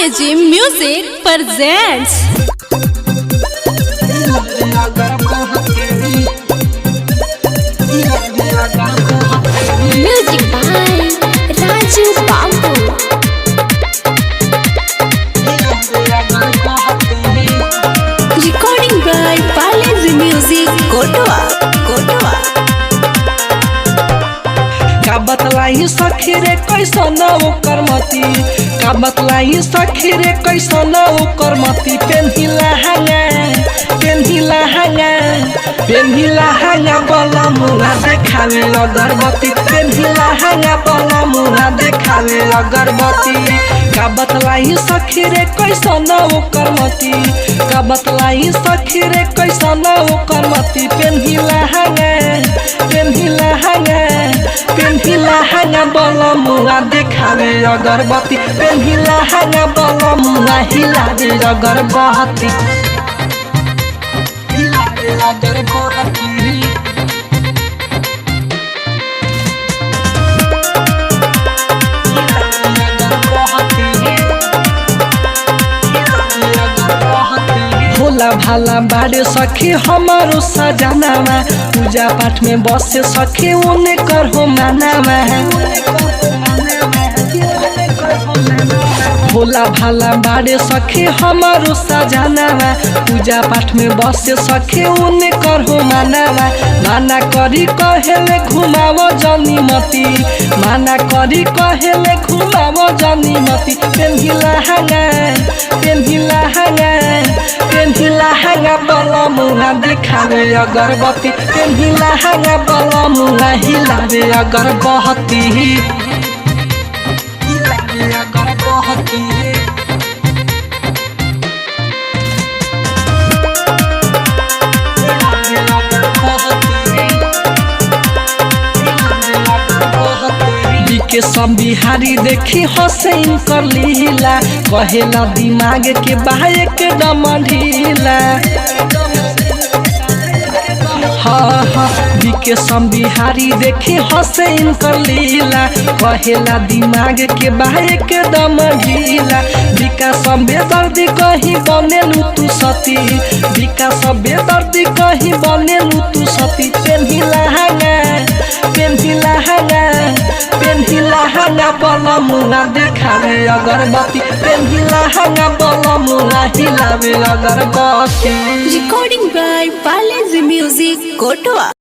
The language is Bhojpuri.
Balaji Music presents Music by Raju Babu. Recording by Balaji Music Kotoa. का बतलाई सखी रे कैसन ओकर मती, का बतलाई सखी रे कैसन ओकर मती। पेन्हिला हांगा बला मुहा देखावे अगरबत्ती, पेन्हिला हांगा बला मुहा देखावे अगरबत्ती। का बतलाई सखी रे कैसन ओकर मती, का बतलाई सखी रे कैसन ओकर मती। पेन्हिला हांगा बला मुहा देखावे अगरबत्ती, पेन्हिला हांगा बला मुहा हिलावे अगरबत्ती। भोला भाला बाड़े सखी हमारो सजनावा, पूजा पाठ में बसे सखी उन्हें कर हो मानावा। भोला भाला बाड़े सखी हमारो सजनावा, पूजा पाठ में बसे सखी उन्हें कर हो मानावा। माना करी कहेले घुमावो जनी मती, माना करी कहेले घुमावो जनी मती। पेन्हिला हांगा बला मुहा देखावे अगरबत्ती, पेन्हिला हांगा बला मुहा हिलावे अगरबत्ती। के सब बिहारी देखी हसैन कर लीला, कहेला दिमाग के बाहे के दम ढीला। हाँ के सब बिहारी देखी हसैन कर लीला, कहेला दिमाग के बाहे के दम ढीला। विकास बेदर्दी कहीं बनेलू तू सती, विकास बेदर्दी कहीं बनेलू तू सती। पेन्हिला हांगा बला मुहा देखावे अगरबत्ती, पेन्हिला हांगा बला मुहा हिलावे अगरबत्ती। Recording by Balaji Music Kotoa.